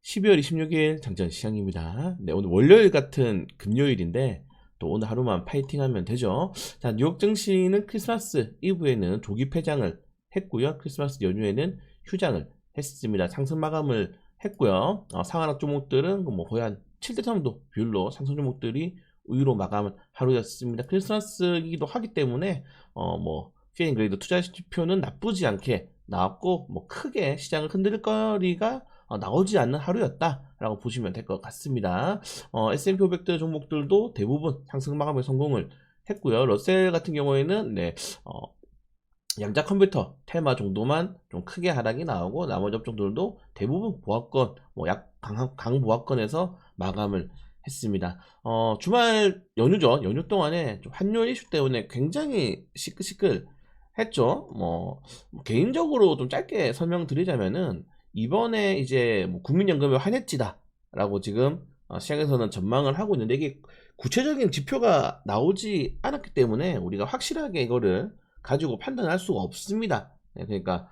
12월 26일 장전시장입니다. 네, 오늘 월요일 같은 금요일인데 또 오늘 하루만 파이팅하면 되죠. 자, 뉴욕 증시는 크리스마스 이브에는 조기 폐장을 했고요. 크리스마스 연휴에는 휴장을 했습니다. 상승 마감을 했고요. 상한학 종목들은 뭐 거의 한 7대 3도 비율로 상승 종목들이 우위로 마감을 하루였습니다. 크리스마스이기도 하기 때문에 뭐 피앤그레이드 투자 지표는 나쁘지 않게 나왔고 뭐 크게 시장을 흔들 거리가 나오지 않는 하루였다라고 보시면 될 것 같습니다. S&P 500대 종목들도 대부분 상승 마감에 성공을 했고요. 러셀 같은 경우에는 양자 컴퓨터 테마 정도만 좀 크게 하락이 나오고 나머지 업종들도 대부분 보합권, 강보합권에서 마감을 했습니다. 주말 연휴죠. 연휴 동안에 좀 환율 이슈 때문에 굉장히 시끌시끌 했죠. 개인적으로 좀 짧게 설명드리자면은 이번에 이제 뭐 국민연금의 환해지다라고 지금 시장에서는 전망을 하고 있는데 이게 구체적인 지표가 나오지 않았기 때문에 우리가 확실하게 이거를 가지고 판단할 수가 없습니다. 네, 그러니까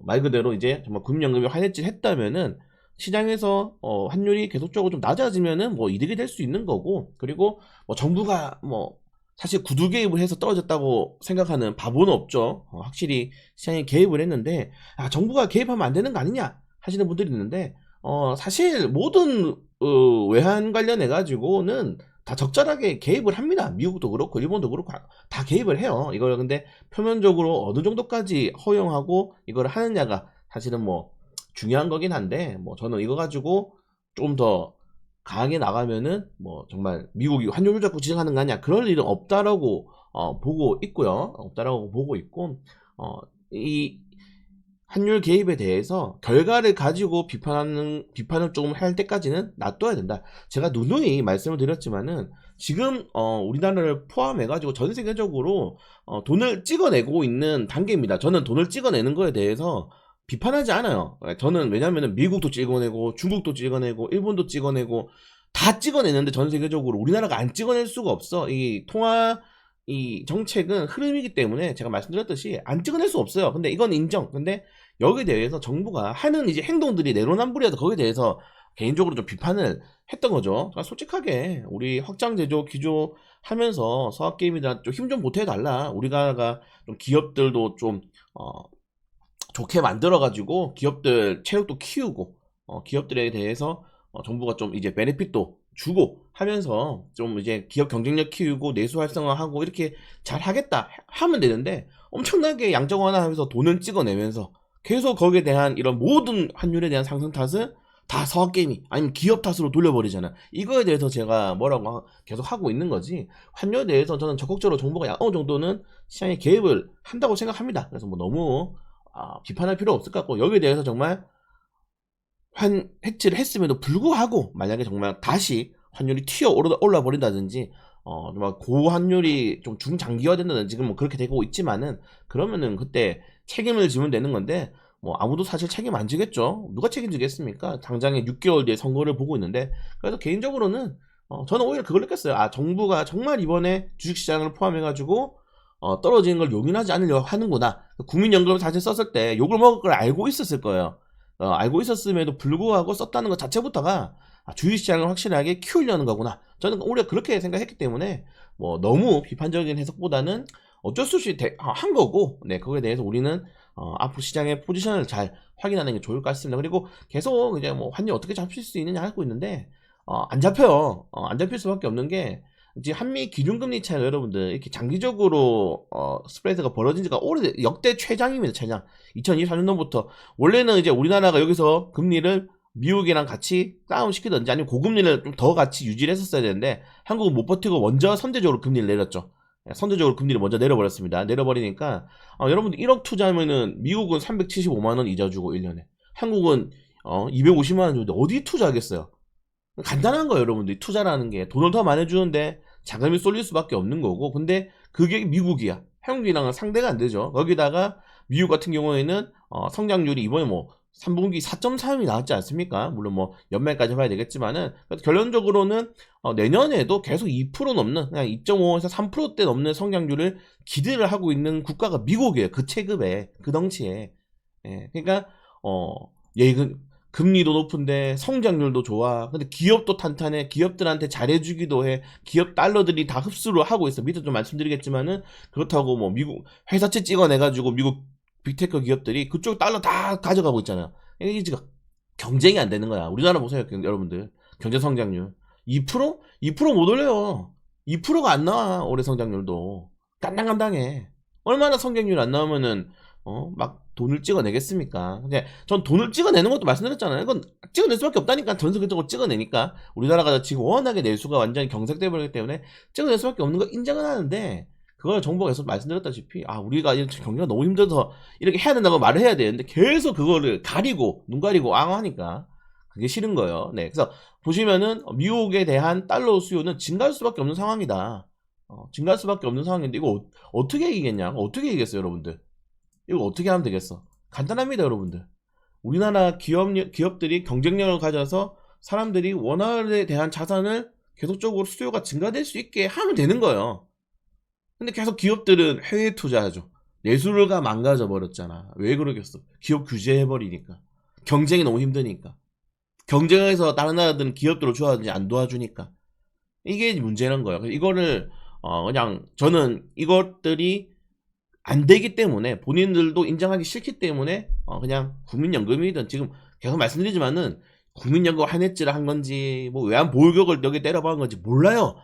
말 그대로 이제 정말 국민연금이 환해질 했다면은 시장에서 환율이 계속적으로 좀 낮아지면은 뭐 이득이 될 수 있는 거고, 그리고 뭐 정부가 뭐 사실 구두 개입을 해서 떨어졌다고 생각하는 바보는 없죠. 확실히 시장에 개입을 했는데 정부가 개입하면 안 되는 거 아니냐 하시는 분들이 있는데 사실 모든 외환 관련해 가지고는 다 적절하게 개입을 합니다. 미국도 그렇고 일본도 그렇고 다 개입을 해요. 이걸 근데 표면적으로 어느 정도까지 허용하고 이걸 하느냐가 사실은 뭐 중요한 거긴 한데, 뭐 저는 이거 가지고 좀 더 강하게 나가면은 뭐 정말 미국이 환율 잡고 지정하는 거 아니야, 그럴 일은 없다라고 보고 있고요. 없다라고 보고 있고, 이 환율 개입에 대해서 결과를 가지고 비판을 조금 할 때까지는 놔둬야 된다. 제가 누누이 말씀을 드렸지만은 지금 우리나라를 포함해 가지고 전 세계적으로 돈을 찍어내고 있는 단계입니다. 저는 돈을 찍어내는 거에 대해서 비판하지 않아요. 저는 왜냐면은 미국도 찍어내고 중국도 찍어내고 일본도 찍어내고 다 찍어내는데 전 세계적으로 우리나라가 안 찍어낼 수가 없어. 이 정책은 흐름이기 때문에 제가 말씀드렸듯이 안 찍어낼 수 없어요. 근데 이건 인정. 근데 여기에 대해서 정부가 하는 이제 행동들이 내로남불이어서 거기에 대해서 개인적으로 좀 비판을 했던 거죠. 그러니까 솔직하게 우리 확장 제조 기조 하면서 서학게임이나 좀 힘 좀 보태달라. 우리가 좀 기업들도 좀 좋게 만들어가지고 기업들 체력도 키우고 기업들에 대해서 정부가 좀 이제 베네핏도 주고 하면서 좀 이제 기업 경쟁력 키우고 내수 활성화하고 이렇게 잘 하겠다 하면 되는데, 엄청나게 양적 완화하면서 돈을 찍어내면서 계속 거기에 대한 이런 모든 환율에 대한 상승 탓을 다 서학게임이 아니면 기업 탓으로 돌려버리잖아. 이거에 대해서 제가 뭐라고 계속 하고 있는 거지, 환율에 대해서 저는 적극적으로 정부가 어느 정도는 시장에 개입을 한다고 생각합니다. 그래서 뭐 너무 비판할 필요 없을 것 같고, 여기에 대해서 정말 해치를 했음에도 불구하고 만약에 정말 다시 환율이 튀어 올라 버린다든지 정말 고환율이 좀 중장기화 된다든지 지금 뭐 그렇게 되고 있지만은, 그러면은 그때 책임을 지면 되는 건데 뭐 아무도 사실 책임 안 지겠죠. 누가 책임지겠습니까? 당장에 6개월 뒤에 선거를 보고 있는데. 그래서 개인적으로는 저는 오히려 그걸 느꼈어요. 정부가 정말 이번에 주식시장을 포함해가지고 떨어지는 걸 용인하지 않으려고 하는구나. 국민연금 사실 썼을 때 욕을 먹을 걸 알고 있었을 거예요. 알고 있었음에도 불구하고 썼다는 것 자체부터가 주식시장을 확실하게 키우려는 거구나. 저는 오히려 그렇게 생각했기 때문에 뭐 너무 비판적인 해석보다는 어쩔 수 없이 한 거고, 네, 그거에 대해서 우리는 앞으로 시장의 포지션을 잘 확인하는 게 좋을 것 같습니다. 그리고 계속 이제 뭐 환율 어떻게 잡힐 수 있느냐 하고 있는데 안 잡혀요. 안 잡힐 수밖에 없는 게 이제 한미 기준금리 차이가 여러분들 이렇게 장기적으로 스프레드가 벌어진 지가 역대 최장입니다. 최장. 2024년도부터 원래는 이제 우리나라가 여기서 금리를 미국이랑 같이 다운시키든지 아니면 고금리를 좀 더 같이 유지를 했었어야 되는데 한국은 못 버티고 먼저 선제적으로 금리를 내렸죠. 선제적으로 금리를 먼저 내려버렸습니다. 내려버리니까 여러분들 1억 투자하면은 미국은 375만원 이자 주고 1년에, 한국은 250만원 주는데 어디 투자하겠어요? 간단한 거예요. 여러분들이 투자라는 게 돈을 더 많이 주는데 자금이 쏠릴 수밖에 없는 거고, 근데 그게 미국이야. 한국이랑은 상대가 안 되죠. 거기다가 미국 같은 경우에는 성장률이 이번에 뭐 3분기 4.3이 나왔지 않습니까? 물론 뭐 연말까지 봐야 되겠지만은 결론적으로는 내년에도 계속 2% 넘는, 그냥 2.5에서 3%대 넘는 성장률을 기대를 하고 있는 국가가 미국이에요. 그 체급에, 그 덩치에. 예, 그러니까 금리도 높은데 성장률도 좋아. 근데 기업도 탄탄해. 기업들한테 잘해주기도 해. 기업 달러들이 다 흡수를 하고 있어. 밑에 좀 말씀드리겠지만은 그렇다고 뭐 미국 회사채 찍어내가지고 미국 빅테크 기업들이 그쪽 달러 다 가져가고 있잖아요. 이게 지금 경쟁이 안 되는 거야. 우리나라 보세요, 여러분들. 경제 성장률 2%? 2%못 올려요. 2%가 안 나와. 올해 성장률도 간당간당해. 얼마나 성장률 안 나오면은 막 돈을 찍어내겠습니까? 근데 전 돈을 찍어내는 것도 말씀드렸잖아요. 이건 찍어낼 수밖에 없다니까. 전 세계적으로 찍어내니까. 우리나라가 지금 워낙에 내수가 완전히 경색돼 버리기 때문에 찍어낼 수밖에 없는 거 인정은 하는데, 그걸 정부가 계속 말씀드렸다시피 우리가 이렇게 경기가 너무 힘들어서 이렇게 해야 된다고 말을 해야 되는데 계속 그거를 가리고 눈 가리고 앙하니까 그게 싫은 거예요. 네, 그래서 보시면은 미국에 대한 달러 수요는 증가할 수밖에 없는 상황이다. 증가할 수밖에 없는 상황인데 이거 어떻게 이기겠냐? 어떻게 이기겠어요, 여러분들? 이거 어떻게 하면 되겠어? 간단합니다, 여러분들. 우리나라 기업들이 경쟁력을 가져서 사람들이 원화에 대한 자산을 계속적으로 수요가 증가될 수 있게 하면 되는 거예요. 근데 계속 기업들은 해외 투자하죠. 내수가 망가져 버렸잖아. 왜 그러겠어? 기업 규제해버리니까. 경쟁이 너무 힘드니까. 경쟁에서 다른 나라들은 기업들을 좋아하든지 안 도와주니까. 이게 문제는 거예요. 이거를 그냥 저는 이것들이 안 되기 때문에, 본인들도 인정하기 싫기 때문에 그냥 국민연금이든, 지금 계속 말씀드리지만은 국민연금 한해지를 한 건지 뭐 외환보유국을 여기 때려박은 건지 몰라요.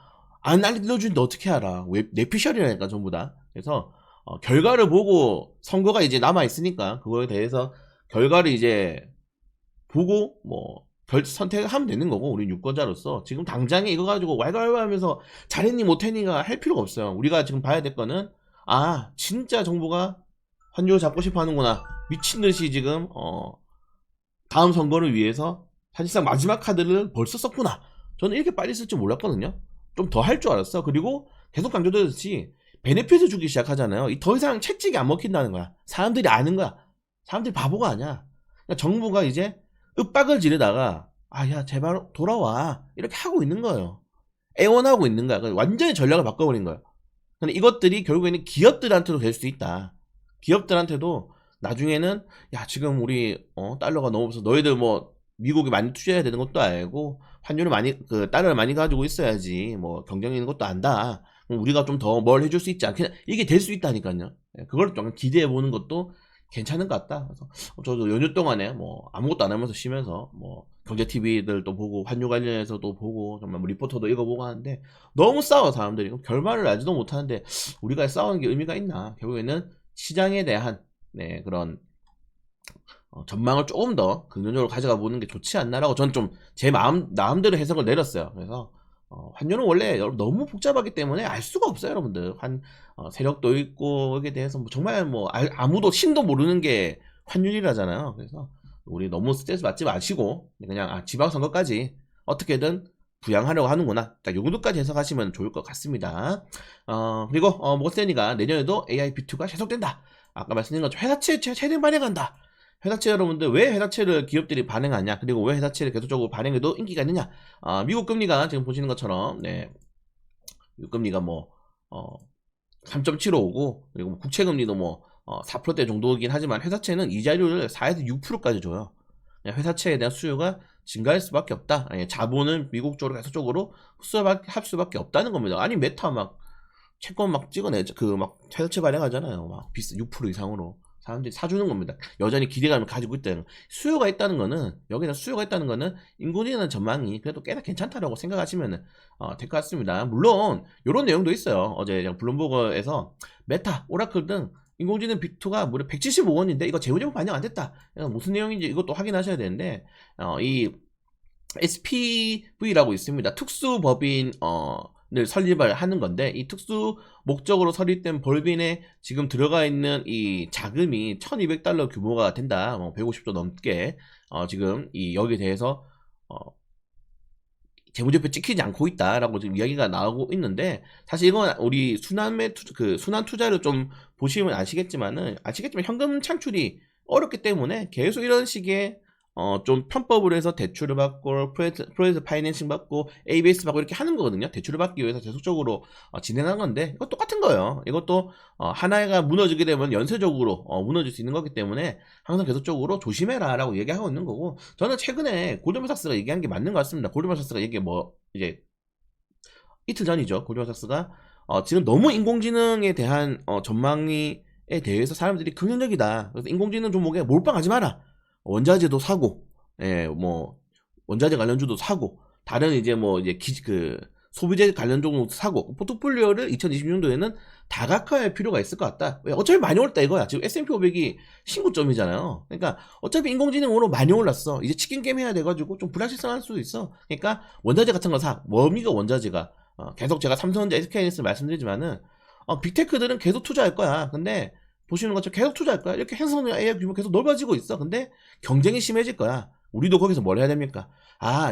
안 알려주는데 어떻게 알아? 뇌피셜이라니까 전부 다. 그래서 결과를 보고, 선거가 이제 남아 있으니까 그거에 대해서 결과를 이제 보고 뭐 선택을 하면 되는 거고, 우리 유권자로서 지금 당장에 이거 가지고 왈가왈부하면서 잘했니 못했니가 할 필요가 없어요. 우리가 지금 봐야 될 거는 진짜 정부가 환율 잡고 싶어 하는구나. 미친듯이 지금 다음 선거를 위해서 사실상 마지막 카드를 벌써 썼구나. 저는 이렇게 빨리 쓸 줄 몰랐거든요. 좀 더 할 줄 알았어. 그리고 계속 강조되듯이 베네핏을 주기 시작하잖아요. 더 이상 채찍이 안 먹힌다는 거야. 사람들이 아는 거야. 사람들이 바보가 아니야. 그러니까 정부가 이제 윽박을 지르다가 야 제발 돌아와 이렇게 하고 있는 거예요. 애원하고 있는 거야. 완전히 전략을 바꿔버린 거예요. 근데 이것들이 결국에는 기업들한테도 될 수 있다. 기업들한테도 나중에는 지금 우리 달러가 너무 없어서 너희들 뭐 미국에 많이 투자해야 되는 것도 알고 환율을 많이 달러를 많이 가지고 있어야지 뭐 경쟁이 있는 것도 안다. 그럼 우리가 좀 더 뭘 해줄 수 있지 않겠냐. 이게 될 수 있다니까요. 그걸 좀 기대해 보는 것도 괜찮은 것 같다. 그래서 저도 연휴 동안에 뭐 아무것도 안 하면서 쉬면서 뭐 경제 TV들도 보고 환율 관련해서도 보고 정말 뭐 리포터도 읽어보고 하는데 너무 싸워 사람들이. 결말을 알지도 못하는데 우리가 싸우는 게 의미가 있나? 결국에는 시장에 대한 그런 전망을 조금 더 긍정적으로 가져가 보는 게 좋지 않나라고 저는 좀 제 마음대로 해석을 내렸어요. 그래서 환율은 원래 너무 복잡하기 때문에 알 수가 없어요, 여러분들. 세력도 있고 여기에 대해서 뭐 정말 뭐 아무도 신도 모르는 게 환율이라잖아요. 그래서 우리 너무 스트레스 받지 마시고 그냥 지방선거까지 어떻게든 부양하려고 하는구나. 딱 요 정도까지 해석하시면 좋을 것 같습니다. 그리고 모스테니가 내년에도 AI B2가 계속된다. 아까 말씀드린 것처럼 회사채 최대 발행한다. 회사채 여러분들, 왜 회사채를 기업들이 발행하냐, 그리고 왜 회사채를 계속적으로 발행해도 인기가 있느냐. 미국 금리가 지금 보시는 것처럼 미국 금리가 뭐 3.75고 그리고 국채 금리도 뭐 4%대 정도이긴 하지만 회사채는 이자율을 4에서 6%까지 줘요. 회사채에 대한 수요가 증가할 수밖에 없다. 자본은 미국 쪽으로 계속적으로 흡수할 수밖에 없다는 겁니다. 아니 메타 막 채권 막 찍어내죠. 막 회사채 발행하잖아요. 막 비싸 6% 이상으로 사람들이 사주는 겁니다. 여전히 기대감을 가지고 있다는, 수요가 있다는 거는, 여기는 수요가 있다는 거는 인공지능 전망이 그래도 꽤나 괜찮다라고 생각하시면 될 것 같습니다. 물론 이런 내용도 있어요. 어제 블룸버그에서 메타, 오라클 등 인공지능 B2가 무려 175원인데 이거 재무제표 반영 안 됐다. 무슨 내용인지 이것도 확인하셔야 되는데 이 SPV라고 있습니다. 특수법인 을 설립을 하는 건데, 이 특수 목적으로 설립된 법인에 지금 들어가 있는 이 자금이 1200달러 규모가 된다. 150조 넘게 지금 여기에 대해서 재무제표 찍히지 않고 있다라고 지금 이야기가 나오고 있는데, 사실 이건 우리 순환 투자를 좀 보시면 아시겠지만 현금 창출이 어렵기 때문에 계속 이런 식의 좀 편법으로 해서 대출을 받고 프로젝트 파이낸싱 받고 ABS 받고 이렇게 하는 거거든요. 대출을 받기 위해서 계속적으로 진행한 건데 이거 똑같은 거예요. 이것도 하나가 무너지게 되면 연쇄적으로 무너질 수 있는 거기 때문에 항상 계속적으로 조심해라 라고 얘기하고 있는 거고, 저는 최근에 골드만삭스가 얘기한 게 맞는 것 같습니다. 골드만삭스가 이게 이제 이틀 전이죠. 골드만삭스가 지금 너무 인공지능에 대한 전망에 대해서 사람들이 긍정적이다. 그래서 인공지능 종목에 몰빵하지 마라. 원자재도 사고, 예, 원자재 관련주도 사고, 다른 이제 소비재 관련 종목도 사고, 포트폴리오를 2020년도에는 다각화할 필요가 있을 것 같다. 왜? 어차피 많이 올랐다 이거야. 지금 S&P 500이 신고점이잖아요. 그러니까 어차피 인공지능으로 많이 올랐어. 이제 치킨 게임 해야 돼가지고 좀 불확실성할 수도 있어. 그러니까 원자재 같은 거 사. 뭐미가 원자재가. 계속 제가 삼성전자, SK하이닉스 말씀드리지만은 빅테크들은 계속 투자할 거야. 근데 보시는 것처럼 계속 투자할 거야. 이렇게 해서 AI 규모 계속 넓어지고 있어. 근데 경쟁이 심해질 거야. 우리도 거기서 뭘 해야 됩니까?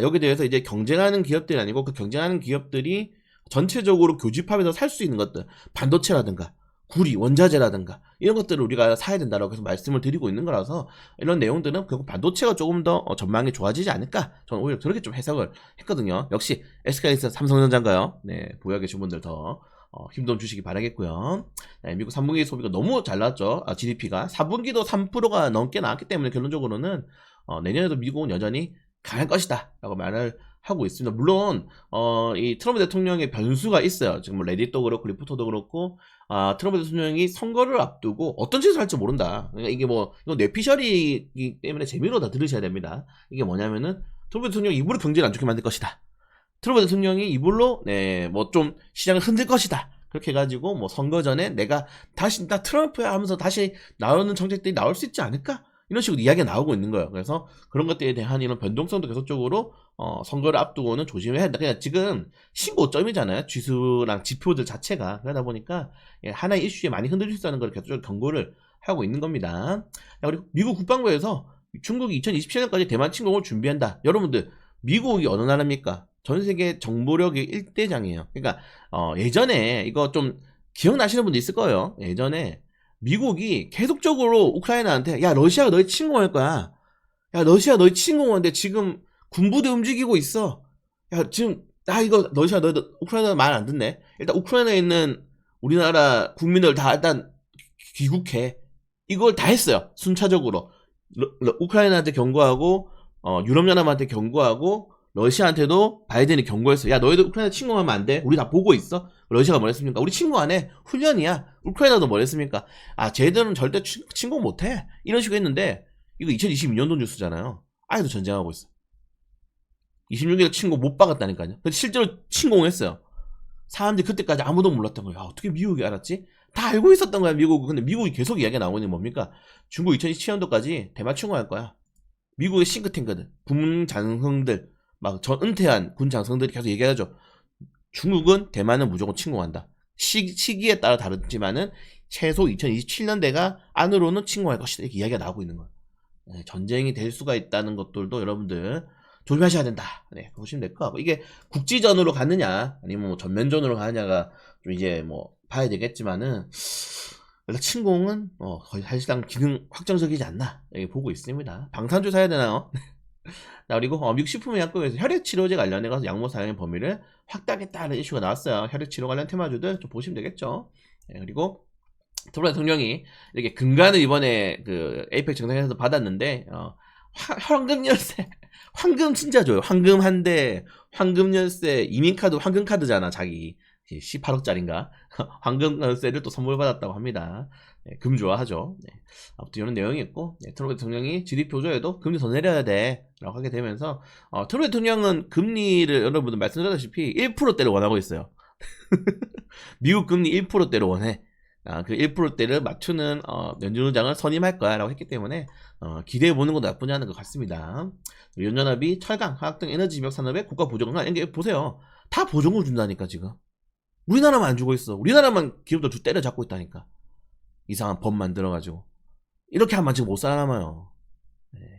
여기에 대해서 이제 경쟁하는 기업들이 아니고 그 경쟁하는 기업들이 전체적으로 교집합해서 살 수 있는 것들, 반도체라든가 구리, 원자재라든가 이런 것들을 우리가 사야 된다라고 계속 말씀을 드리고 있는 거라서 이런 내용들은 결국 반도체가 조금 더 전망이 좋아지지 않을까? 저는 오히려 그렇게 좀 해석을 했거든요. 역시 SK하이닉스, 삼성전자인가요? 네, 보유하 계신 분들 더 힘좀 주시기 바라겠고요. 네, 미국 3분기 소비가 너무 잘 나왔죠. GDP가 4분기도 3%가 넘게 나왔기 때문에 결론적으로는 내년에도 미국은 여전히 강할 것이다 라고 말을 하고 있습니다. 물론 이 트럼프 대통령의 변수가 있어요. 지금 레딧도 그렇고 리포터도 그렇고 트럼프 대통령이 선거를 앞두고 어떤 짓을 할지 모른다. 그러니까 이게 이건 뇌피셜이기 때문에 재미로 다 들으셔야 됩니다. 이게 뭐냐면은 트럼프 대통령이 입으로 경제를 안 좋게 만들 것이다. 트럼프 대통령이 이불로 좀 시장을 흔들 것이다. 그렇게 해가지고 선거 전에 내가 다시 나 트럼프야 하면서 다시 나오는 정책들이 나올 수 있지 않을까? 이런 식으로 이야기가 나오고 있는 거예요. 그래서 그런 것들에 대한 이런 변동성도 계속적으로 선거를 앞두고는 조심해야 한다. 그냥 지금 신고점이잖아요. 지수랑 지표들 자체가. 그러다 보니까 하나의 이슈에 많이 흔들릴 수 있다는 걸 계속적으로 경고를 하고 있는 겁니다. 그리고 미국 국방부에서 중국이 2027년까지 대만 침공을 준비한다. 여러분들 미국이 어느 나라입니까? 전 세계 정보력의 1대장이에요. 그러니까 예전에 이거 좀 기억나시는 분도 있을 거예요. 예전에 미국이 계속적으로 우크라이나한테 야 러시아가 너희 침공할 거야. 야 러시아 너희 침공하는데 지금 군부대 움직이고 있어. 야 지금 이거 러시아 너희 우크라이나 말 안 듣네. 일단 우크라이나에 있는 우리나라 국민들 다 일단 귀국해. 이걸 다 했어요. 순차적으로 우크라이나한테 경고하고 유럽연합한테 경고하고 러시아한테도 바이든이 경고했어. 야 너희들 우크라이나 침공하면 안 돼. 우리 다 보고 있어. 러시아가 뭐랬습니까? 우리 침공 안 해. 훈련이야. 우크라이나도 뭐랬습니까? 쟤들은 절대 침공 못 해. 이런 식으로 했는데 이거 2022년도 뉴스잖아요. 아직도 전쟁하고 있어. 26일 침공 못 박았다니까요. 근데 실제로 침공했어요. 사람들이 그때까지 아무도 몰랐던 거야. 어떻게 미국이 알았지? 다 알고 있었던 거야 미국은. 근데 미국이 계속 이야기가 나오고 있는 게 뭡니까? 중국 2027년도까지 대만 침공할 거야. 미국의 싱크탱크들, 군 장성들, 전 은퇴한 군 장성들이 계속 얘기하죠. 중국은 대만은 무조건 침공한다. 시기에 따라 다르지만은 최소 2027년대가 안으로는 침공할 것이다. 이렇게 이야기가 나오고 있는 거예요. 전쟁이 될 수가 있다는 것들도 여러분들 조심하셔야 된다. 보시면 될 것 같고, 이게 국지전으로 가느냐 아니면 전면전으로 가느냐가 좀 이제 봐야 되겠지만은 일단 침공은 거의 사실상 기능 확정적이지 않나 이렇게 보고 있습니다. 방산주 사야 되나요? 그리고 미국 식품의약국에서 혈액치료제 관련해 가서 약물 사용의 범위를 확대하겠다는 이슈가 나왔어요. 혈액치료 관련 테마주들 좀 보시면 되겠죠. 그리고 트럼프 대통령이 이렇게 금관을 이번에 그 에이펙 정상회에서 받았는데 황금 열쇠, 황금 진짜 줘요. 황금 한대, 황금 열쇠, 이민카드, 황금 카드잖아 자기. 18억짜리인가 황금 열쇠를 또 선물 받았다고 합니다. 금 좋아하죠. 아무튼 이런 내용이 있고, 트럼프 대통령이 GDP 조조에도 금리 더 내려야 돼 라고 하게 되면서 트럼프 대통령은 금리를 여러분들 말씀드렸다시피 1%대를 원하고 있어요. 미국 금리 1%대를 원해. 그 1%대를 맞추는 연준의장을 선임할 거야 라고 했기 때문에 기대해보는 것도 나쁘지 않은 것 같습니다. 연연합이 철강, 화학 등 에너지 지역 산업에 국가 보조금을 이게 보세요. 다 보조금을 준다니까 지금. 우리나라만 안 주고 있어. 우리나라만 기업들 때려잡고 있다니까. 이상한 법 만들어가지고. 이렇게 하면 지금 못 살아남아요.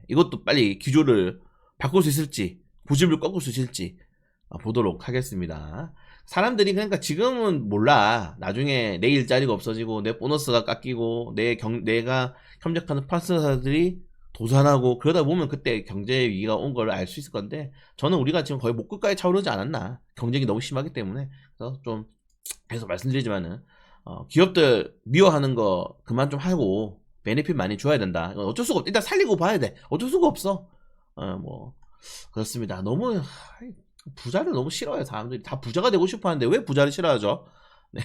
이것도 빨리 기조를 바꿀 수 있을지, 고집을 꺾을 수 있을지 보도록 하겠습니다. 사람들이 그러니까 지금은 몰라. 나중에 내 일자리가 없어지고 내 보너스가 깎이고 내가 협력하는 파트너들이 도산하고 그러다 보면 그때 경제 위기가 온 걸 알 수 있을 건데, 저는 우리가 지금 거의 목 끝까지 차오르지 않았나, 경쟁이 너무 심하기 때문에. 그래서 좀 계속 말씀드리지만은 기업들 미워하는 거 그만 좀 하고 베네핏 많이 줘야 된다. 이건 어쩔 수가 없. 일단 살리고 봐야 돼. 어쩔 수가 없어. 뭐 그렇습니다. 너무 부자를 너무 싫어요. 사람들이 다 부자가 되고 싶어하는데 왜 부자를 싫어하죠? 네.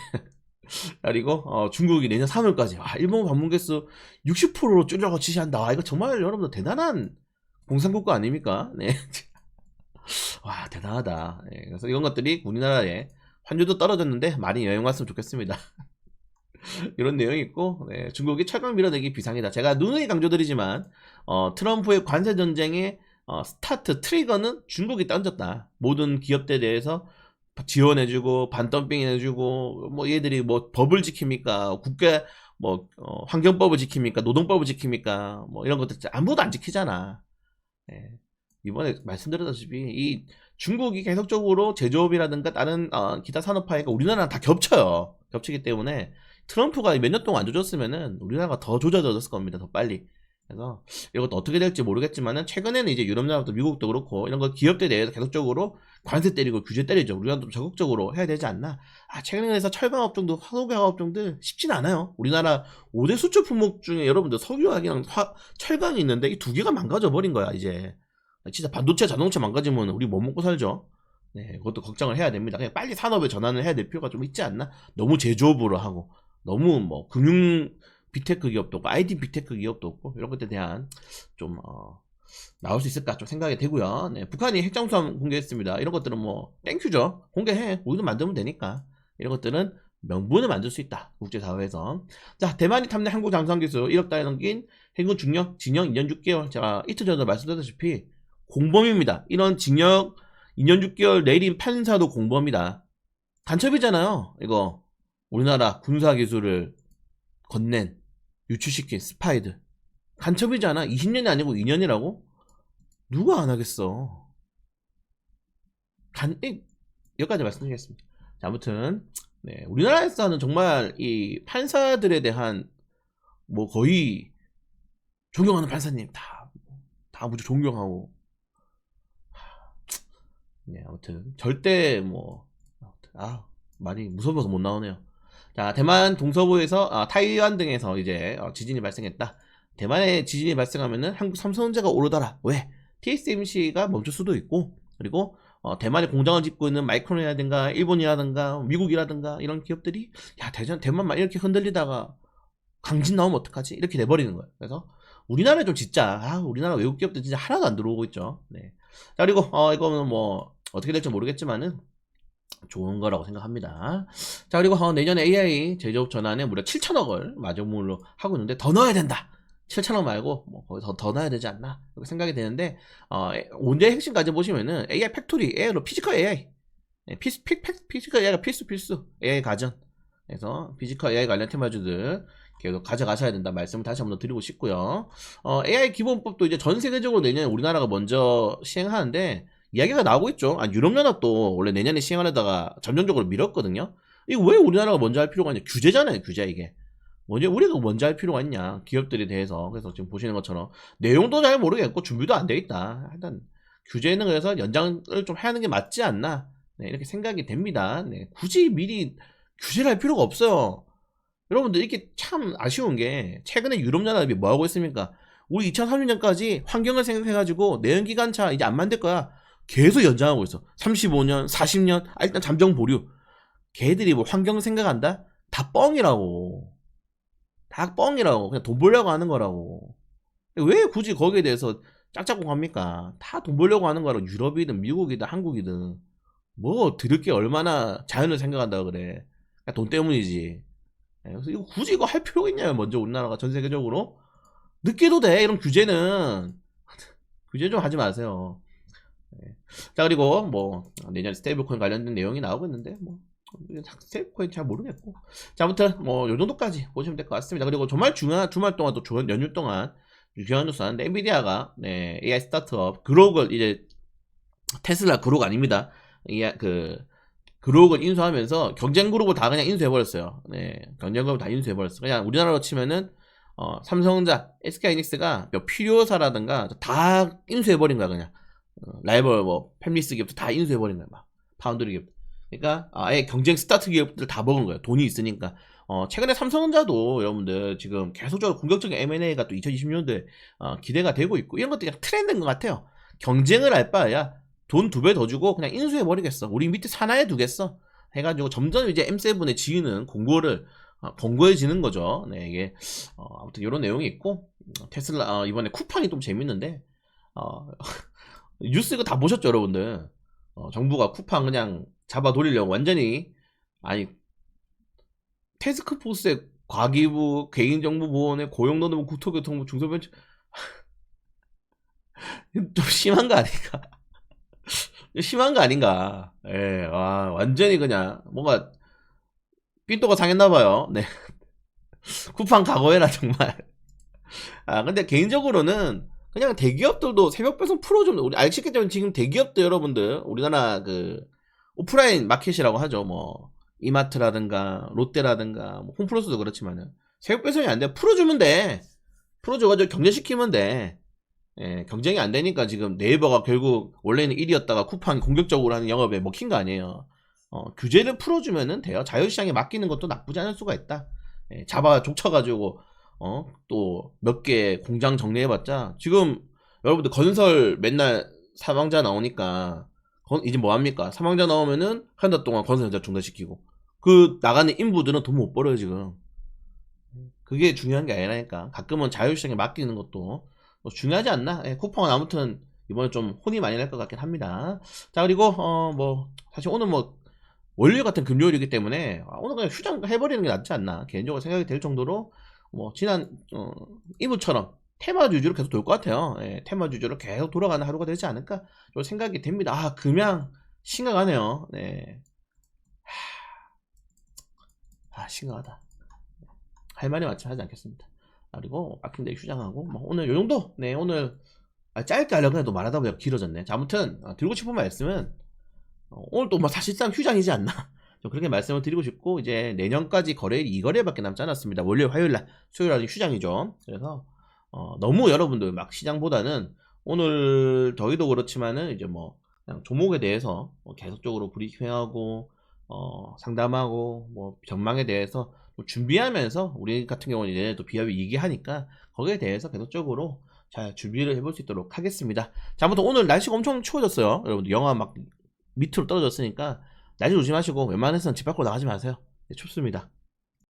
그리고 중국이 내년 3월까지 일본 방문 개수 60%로 줄여고 지시한다. 와, 이거 정말 여러분들 대단한 공산국가 아닙니까? 네. 와, 대단하다. 네, 그래서 이런 것들이 우리나라에 환율도 떨어졌는데 많이 여행 왔으면 좋겠습니다. 이런 내용이 있고, 네, 중국이 철강 밀어내기 비상이다. 제가 누누이 강조드리지만 트럼프의 관세 전쟁의 스타트 트리거는 중국이 던졌다. 모든 기업들에 대해서 지원해주고 반덤핑해주고, 뭐 얘들이 뭐 법을 지킵니까? 국가 뭐 환경법을 지킵니까? 노동법을 지킵니까? 뭐 이런 것들 아무도 안 지키잖아. 네. 이번에 말씀드렸다시피 이 중국이 계속적으로 제조업이라든가 다른 기타 산업화가 우리나라랑 다 겹치기 때문에 트럼프가 몇 년 동안 안 조졌으면은 우리나라가 더 조져졌을 겁니다. 더 빨리. 그래서 이것도 어떻게 될지 모르겠지만은 최근에는 이제 유럽연합도 미국도 그렇고 이런 거 기업들에 대해서 계속적으로 관세 때리고 규제 때리죠. 우리가 좀 적극적으로 해야 되지 않나. 최근에서 철강 업종도 화석유화 업종들 쉽진 않아요. 우리나라 5대 수출 품목 중에 여러분들 석유화학이랑 철강이 있는데 이 두 개가 망가져 버린 거야 이제. 진짜 반도체 자동차 망가지면 우리 뭐 먹고 살죠? 네, 그것도 걱정을 해야 됩니다. 그냥 빨리 산업에 전환을 해야 될 필요가 좀 있지 않나? 너무 제조업으로 하고 너무 뭐 금융 빅테크 기업도 없고 IT 빅테크 기업도 없고 이런 것들에 대한 좀 나올 수 있을까 좀 생각이 되고요. 네, 북한이 핵잠수함 공개했습니다. 이런 것들은 뭐 땡큐죠. 공개해. 우리도 만들면 되니까. 이런 것들은 명분을 만들 수 있다. 국제사회에서. 자, 대만이 탐내 한국 잠수함 기술 1억 달러 넘긴 해군 중력 징역 2년 6개월. 제가 이틀 전에 말씀드렸다시피 공범입니다. 이런 징역 2년 6개월 내린 판사도 공범이다. 간첩이잖아요. 이거 우리나라 군사기술을 건넨 유출시킨 스파이들 간첩이잖아. 20년이 아니고 2년이라고? 누가 안 하겠어. 여기까지 말씀드리겠습니다. 자, 아무튼 네, 우리나라에서는 정말 이 판사들에 대한 뭐 거의 존경하는 판사님 다 무조 존경하고, 네, 아무튼 절대 뭐 말이 무서워서 못 나오네요. 자, 대만 동서부에서 타이완 등에서 이제 지진이 발생했다. 대만에 지진이 발생하면은 한국 삼성전자가 오르더라. 왜? TSMC가 멈출 수도 있고, 그리고 대만에 공장을 짓고 있는 마이크론이라든가 일본이라든가 미국이라든가 이런 기업들이 대만만 이렇게 흔들리다가 강진 나오면 어떡하지? 이렇게 돼버리는 거예요. 그래서 우리나라에 좀 진짜 우리나라 외국 기업들 진짜 하나도 안 들어오고 있죠. 네. 자, 그리고 이거는 뭐 어떻게 될지 모르겠지만은 좋은 거라고 생각합니다. 자, 그리고 내년에 AI 제조업 전환에 무려 7천억을 마중물로 하고 있는데 더 넣어야 된다. 7천억 말고 뭐 거의 더 넣어야 되지 않나 이렇게 생각이 되는데, 언제 핵심까지 보시면은 AI 팩토리, AI로 피지컬 AI, 피지컬 AI가 필수 AI 가전. 그래서 피지컬 AI 관련 테마주들 계속 가져가셔야 된다 말씀을 다시 한번 드리고 싶고요. AI 기본법도 이제 전 세계적으로 내년 우리나라가 먼저 시행하는데 이야기가 나오고 있죠. 유럽연합도 원래 내년에 시행하려다가 잠정적으로 미뤘거든요. 이거 왜 우리나라가 먼저 할 필요가 있냐? 규제잖아요, 규제 이게. 우리가 먼저 할 필요가 있냐? 기업들에 대해서. 그래서 지금 보시는 것처럼 내용도 잘 모르겠고 준비도 안 돼 있다. 일단 규제는 그래서 연장을 좀 해야 하는 게 맞지 않나? 네, 이렇게 생각이 됩니다. 네, 굳이 미리 규제를 할 필요가 없어요. 여러분들 이게 참 아쉬운 게 최근에 유럽연합이 뭐 하고 있습니까? 우리 2030년까지 환경을 생각해가지고 내연기관차 이제 안 만들 거야. 계속 연장하고 있어. 35년, 40년, 일단 잠정 보류. 걔들이 뭐 환경 생각한다? 다 뻥이라고. 다 뻥이라고. 그냥 돈 벌려고 하는 거라고. 왜 굳이 거기에 대해서 짝짝꿍 합니까? 다 돈 벌려고 하는 거라고. 유럽이든 미국이든 한국이든. 뭐 들을 게 얼마나 자연을 생각한다 그래. 그냥 돈 때문이지. 그래서 이거 굳이 이거 할 필요가 있냐면 먼저 우리나라가 전 세계적으로 늦게도 돼. 이런 규제는 규제 좀 하지 마세요. 자, 그리고 뭐 내년 스테이블코인 관련된 내용이 나오고 있는데 뭐 스테이블코인 잘 모르겠고, 자, 아무튼 뭐 요 정도까지 보시면 될 것 같습니다. 그리고 정말 중요한 주말 동안 또 연휴 동안 중요한 뉴스 하는데 엔비디아가 AI 스타트업 그록을 이제 테슬라 그록 아닙니다. 그록을 인수하면서 경쟁 그룹을 다 그냥 인수해버렸어요. 네, 경쟁 그룹 다 인수해버렸어. 그냥 우리나라로 치면은 삼성전자, SK하이닉스가 몇 필요사라든가 다 인수해버린 거야 그냥. 라이벌 뭐 팹리스 기업도 다 인수해버린 거야 막. 파운드리 기업. 그러니까 아예 경쟁 스타트 기업들 다 먹은 거예요. 돈이 있으니까. 최근에 삼성전자도 여러분들 지금 계속적으로 공격적인 M&A가 또 2020년도에 기대가 되고 있고 이런 것들이 그냥 트렌드인 것 같아요. 경쟁을 할 바에야 돈 2배 더 주고 그냥 인수해버리겠어. 우리 밑에 산하에 두겠어. 해가지고 점점 이제 M7의 지위는 공고해지는 거죠. 네, 이게 아무튼 이런 내용이 있고 테슬라 이번에 쿠팡이 좀 재밌는데 뉴스 이거 다 보셨죠 여러분들? 정부가 쿠팡 그냥 잡아 돌리려고 완전히 아니 태스크포스의 과기부, 개인정보보호원의 고용노동부, 국토교통부, 중소벤처 좀 심한 거 아닌가? 심한 거 아닌가? 예, 와 완전히 그냥 뭔가 삔또가 상했나봐요. 네, 쿠팡 각오해라 정말. 근데 개인적으로는 그냥 대기업들도 새벽 배송 풀어주면 우리 알시겠지만 지금 대기업들 여러분들 우리나라 그 오프라인 마켓이라고 하죠. 뭐 이마트라든가 롯데라든가 뭐 홈플러스도 그렇지만은 새벽 배송이 안 돼. 풀어주면 돼. 풀어줘가지고 경쟁시키면 돼. 예, 경쟁이 안 되니까 지금 네이버가 결국 원래는 1위였다가 쿠팡이 공격적으로 하는 영업에 먹힌 거 아니에요. 규제를 풀어주면은 돼요. 자유시장에 맡기는 것도 나쁘지 않을 수가 있다. 예, 잡아 족쳐가지고 또 몇 개 공장 정리해봤자 지금 여러분들 건설 맨날 사망자 나오니까 이제 뭐합니까? 사망자 나오면은 한 달 동안 건설 현장 중단시키고 그 나가는 인부들은 돈 못 벌어요 지금. 그게 중요한 게 아니라니까. 가끔은 자유시장에 맡기는 것도 중요하지 않나? 예, 쿠팡은 아무튼 이번에 좀 혼이 많이 날 것 같긴 합니다. 자 그리고 뭐 사실 오늘 뭐 월요일 같은 금요일이기 때문에 오늘 그냥 휴장 해버리는 게 낫지 않나 개인적으로 생각이 될 정도로 뭐 지난 이브처럼 테마 주주로 계속 돌 것 같아요. 예, 테마 주주로 계속 돌아가는 하루가 되지 않을까 생각이 됩니다. 금양 심각하네요. 네. 심각하다. 할 말이 많지 하지 않겠습니다. 그리고 박힌데이 휴장하고 뭐 오늘 요 정도. 네 오늘 짧게 하려고 해도 말하다 보니까 길어졌네. 자 아무튼 드리고 싶은 말씀은 오늘 또 뭐 사실상 휴장이지 않나 좀 그렇게 말씀을 드리고 싶고 이제 내년까지 거래일이 2거래일밖에 남지 않았습니다. 월요일 화요일날 수요일날이 휴장이죠. 그래서 너무 여러분들 막 시장보다는 오늘 저희도 그렇지만은 이제 뭐 그냥 종목에 대해서 계속적으로 브리핑하고 상담하고 뭐 전망에 대해서 준비하면서 우리 같은 경우는 얘네도 비합이 얘기하니까 거기에 대해서 계속적으로 잘 준비를 해볼 수 있도록 하겠습니다. 자 아무튼 오늘 날씨가 엄청 추워졌어요. 여러분들 영하 막 밑으로 떨어졌으니까 날씨 조심하시고 웬만해서는 집 밖으로 나가지 마세요. 네, 춥습니다.